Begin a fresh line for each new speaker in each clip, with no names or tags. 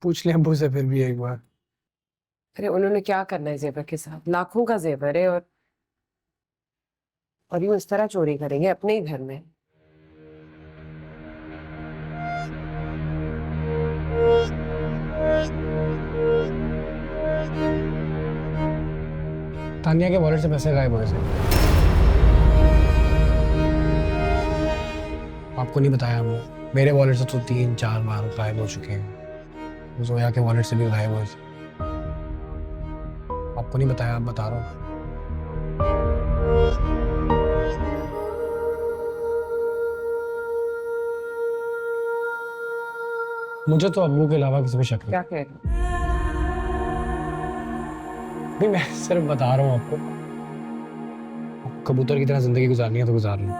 पूछ लें अब्बू से फिर भी एक बार।
अरे उन्होंने क्या करना है जेवर के साथ? लाखों का जेवर है, और यूं इस तरह चोरी करेंगे अपने ही घर में?
तानिया के वॉलेट से पैसे गायब हुए थे। आपको नहीं बताया वो, मेरे वॉलेट से तो 3-4 बार गायब हो चुके हैं। जोया के वॉलेट से भी गायब हुए थे। आपको नहीं बताया, आप बता रहा हूँ। मुझे तो अब्बू के अलावा किसी पे शक नहीं।
क्या कह रहे हो?
नहीं, मैं सिर्फ बता रहा हूँ आपको। कबूतर की तरह जिंदगी गुजारनी है तो गुजार लो।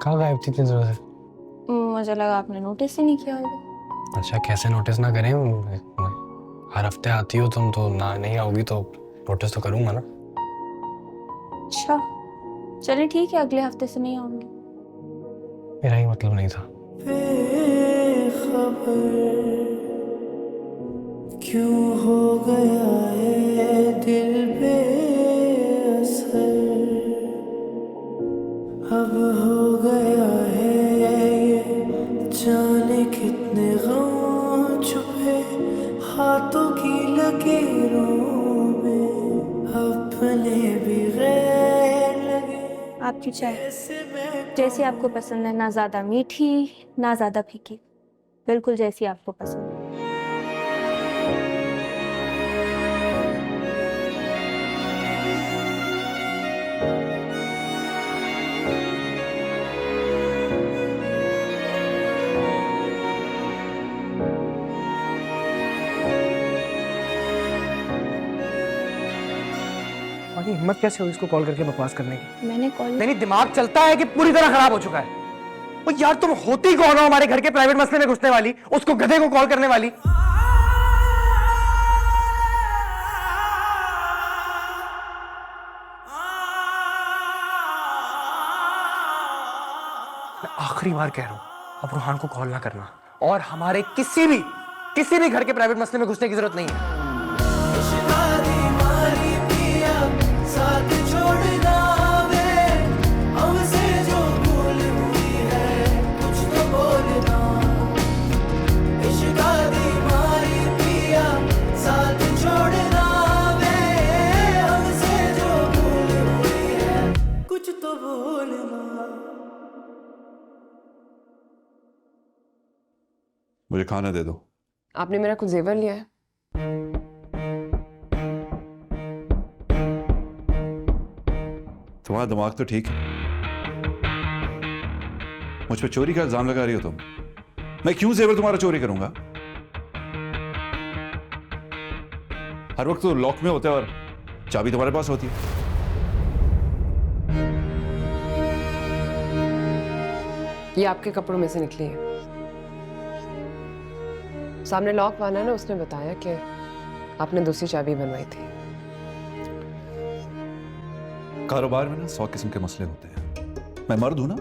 कहाँ गायब थी इतनी देर से?
मुझे लगा आपने नोटिस ही नहीं किया होगा।
अच्छा, कैसे नोटिस ना करें? हर हफ्ते आती हो तुम तो, ना नहीं आओगी तो नोटिस तो करूंगा ना।
अच्छा चलिए ठीक है, अगले हफ्ते से नहीं आऊंगी।
मेरा ही मतलब नहीं था।
क्यों हो गया है दिल बेअसर, अब हो गया है ये जाने कितने गम छुपे हाथों की लकीरों में, अपने भी गैर लगे।
आपकी चाय जैसी आपको पसंद है, ना ज्यादा मीठी ना ज्यादा फीकी, बिल्कुल जैसी आपको पसंद है।
और ये हिम्मत कैसे हुई इसको कॉल करके बकवास करने की?
मैंने कॉल
नहीं, दिमाग चलता है कि पूरी तरह खराब हो चुका है। और यार तुम होती कौन हो हमारे घर के प्राइवेट मसले में घुसने वाली, उसको गधे को कॉल करने वाली? मैं आखिरी बार कह रहा हूं, अब रूहान को कॉल ना करना, और हमारे किसी भी घर के प्राइवेट मसले में घुसने की जरूरत नहीं है।
मुझे खाना दे दो।
आपने मेरा कुछ जेवर लिया है?
तुम्हारा दिमाग तो ठीक है। मुझ पे चोरी का इल्जाम लगा रही हो तुम। मैं क्यों जेवर तुम्हारा चोरी करूंगा? हर वक्त तो लॉक में होता है और चाबी तुम्हारे पास होती है।
ये आपके कपड़ों में से निकली है। सामने लॉक वाला है ना, उसने बताया कि आपने दूसरी चाबी बनवाई थी।
कारोबार में ना 100 किस्म के मसले होते हैं। मैं मर्द हूं ना,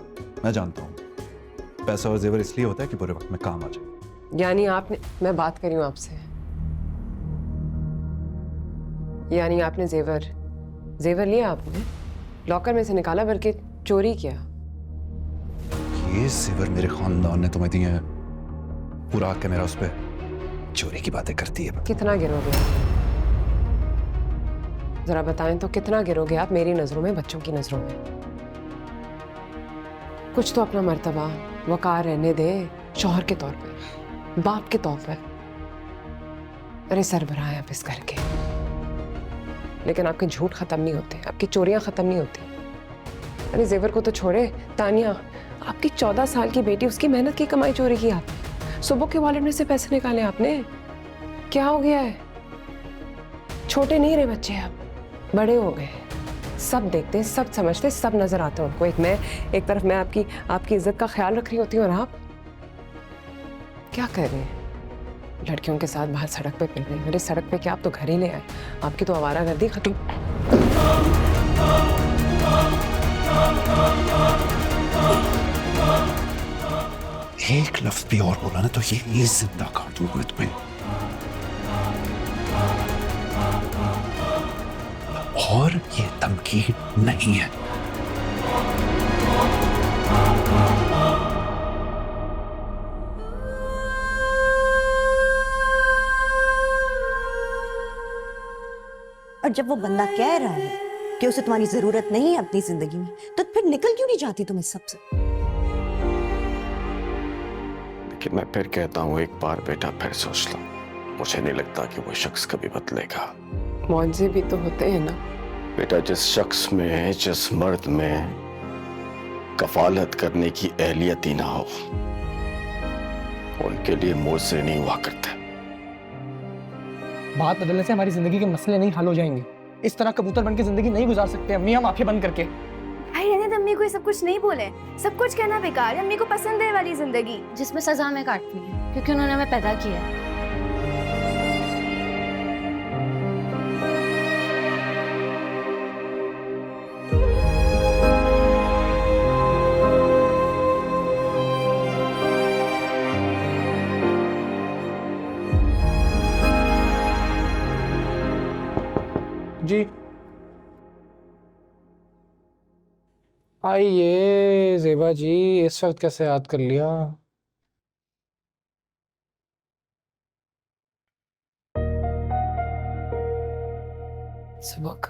मैं जानता हूं। पैसा और जेवर इसलिए होता है कि बुरे वक्त में काम आ जाए।
यानी आपने, मैं बात करी हूं आपसे, यानी आपने जेवर लिया, आपने लॉकर में से निकाला, बल्कि चोरी किया।
ये जेवर मेरे खानदान ने तुम्हें दिए हैं। पूरा हक है मेरा उस पर। चोरी की बातें करती है।
कितना गिरोगे? जरा बताएं तो, कितना गिरोगे आप मेरी नजरों में, बच्चों की नजरों में? कुछ तो अपना मर्तबा वकार रहने दे, शौहर के तौर पे, बाप के तौर पे। अरे सरबराह है आप इस घर के, लेकिन आपके झूठ खत्म नहीं होते, आपकी चोरियां खत्म नहीं होती। अरे जेवर को तो छोड़े, तानिया आपकी 14 साल की बेटी, उसकी मेहनत की कमाई चोरी की आपने। सुबह के वॉलेट में से पैसे निकाले आपने। क्या हो गया है? छोटे नहीं रहे बच्चे, अब बड़े हो गए। सब देखते, सब समझते, सब नजर आते हैं उनको। एक तरफ मैं आपकी इज्जत का ख्याल रख रही होती हूँ, और आप क्या कर रहे हैं? लड़कियों के साथ बाहर सड़क पे फिर रही। मेरे सड़क पे क्या, आप तो घर ही ले आए। आपकी तो आवारागर्दी खत्म।
एक लफ्ज भी और बोला ना तो ये जिंदा काट दूंगा तुम्हें। और ये धमकी नहीं है।
और जब वो बंदा कह रहा है कि उसे तुम्हारी जरूरत नहीं है अपनी जिंदगी में, तो फिर निकल क्यों नहीं जाती तुम इस सबसे?
लेकिन मैं फिर कहता हूँ, एक बार बेटा फिर सोच लो। मुझे नहीं लगता कि वो शख्स कभी बदलेगा।
मौजे भी तो होते हैं ना
बेटा। जिस शख्स में, जिस मर्द में कफालत करने की अहलियत ही ना हो, उनके लिए मुझसे नहीं हुआ करते।
बात बदलने से हमारी जिंदगी के मसले नहीं हल हो जाएंगे। इस तरह कबूतर बन के जिंदगी नहीं गुजार सकते अम्मी, हम आंखें बंद करके।
भाई रहने दे, अम्मी को ये सब कुछ नहीं बोले। सब कुछ कहना बेकार है। अम्मी को पसंद है वाली जिंदगी, जिसमें सजा हमें काटनी है, क्योंकि उन्होंने हमें पैदा किया है।
जी आइए जेबा जी, इस वक्त कैसे याद कर लिया?
सबक।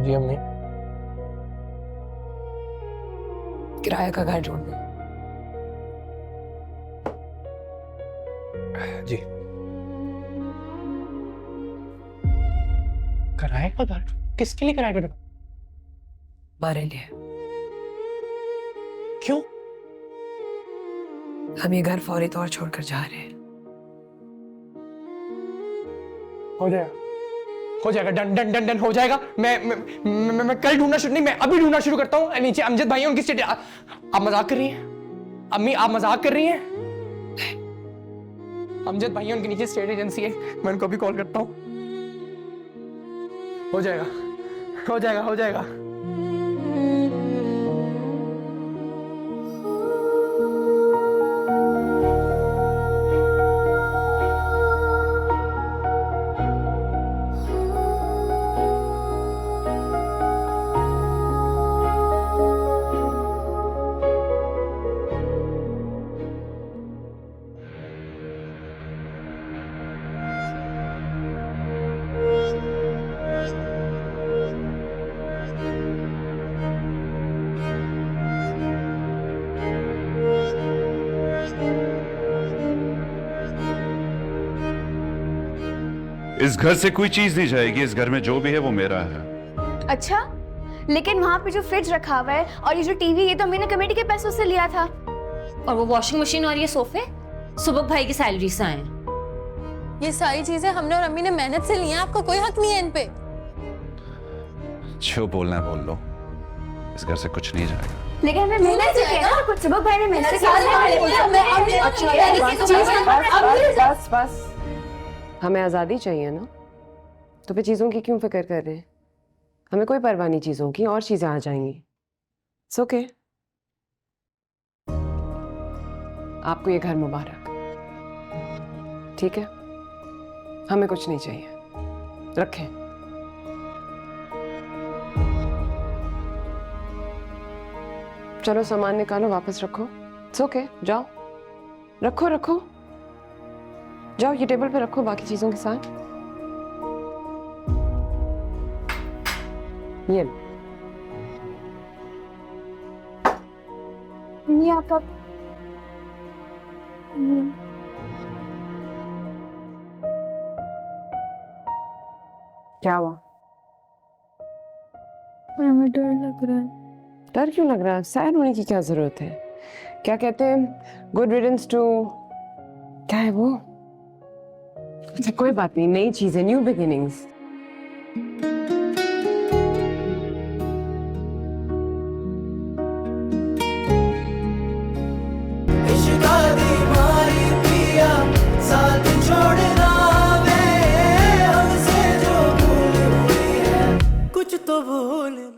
जी अम्मी।
किराए का घर ढूंढो।
जी किराए का घर? किसके लिए किराए का घर?
हमारे लिए।
क्यों?
हम ये घर फौरी तौर छोड़कर जा रहे हैं।
हो जाएगा, डन डन डन डन हो जाएगा। मैं कल ढूंढना शुरू नहीं, मैं अभी ढूंढना शुरू करता हूँ। नीचे अमजद भाई उनकी स्टेट। आप मजाक कर रही हैं अम्मी? आप मजाक कर रही हैं? अमजद भाई उनके नीचे स्टेट एजेंसी है, मैं उनको अभी कॉल करता हूँ। हो जाएगा, हो जाएगा, हो जाएगा।
इस घर से कोई चीज नहीं जाएगी। इस घर में जो भी है वो मेरा है।
अच्छा, लेकिन वहाँ पे जो फ्रिज रखा हुआ है और ये जो टीवी, ये तो मैंने कमेटी के पैसों से लिया था।
और वो वॉशिंग मशीन और ये सोफे सुबह भाई की सैलरी से आए।
ये सारी चीजें हमने और अम्मी ने मेहनत से ली हैं, आपका कोई हक नहीं है इन पे।
जो बोलना है बोल लो, इस घर से कुछ नहीं जाएगा।
लेकिन हमें मेहनत से किया ना, कुछ सुबह भाई ने मेहनत से किया।
बस बस, हमें आज़ादी चाहिए ना, तो फिर चीज़ों की क्यों फिक्र कर रहे हैं? हमें कोई परवाह नहीं चीज़ों की, और चीज़ें आ जाएंगी। It's okay. आपको ये घर मुबारक, ठीक है? हमें कुछ नहीं चाहिए, रखें। चलो सामान निकालो, वापस रखो। इट्स ओके, जाओ रखो रखो, जाओ ये टेबल पे रखो बाकी चीजों के साथ। ये
आपका
क्या हुआ?
हमें डर लग रहा है।
डर क्यों लग रहा है? सैड होने की क्या जरूरत है? क्या कहते हैं, गुड रिडन्स टू, क्या है वो? अच्छा कोई बात नहीं, नई चीजें, न्यू बिगिनिंग्स।
कुछ तो भूल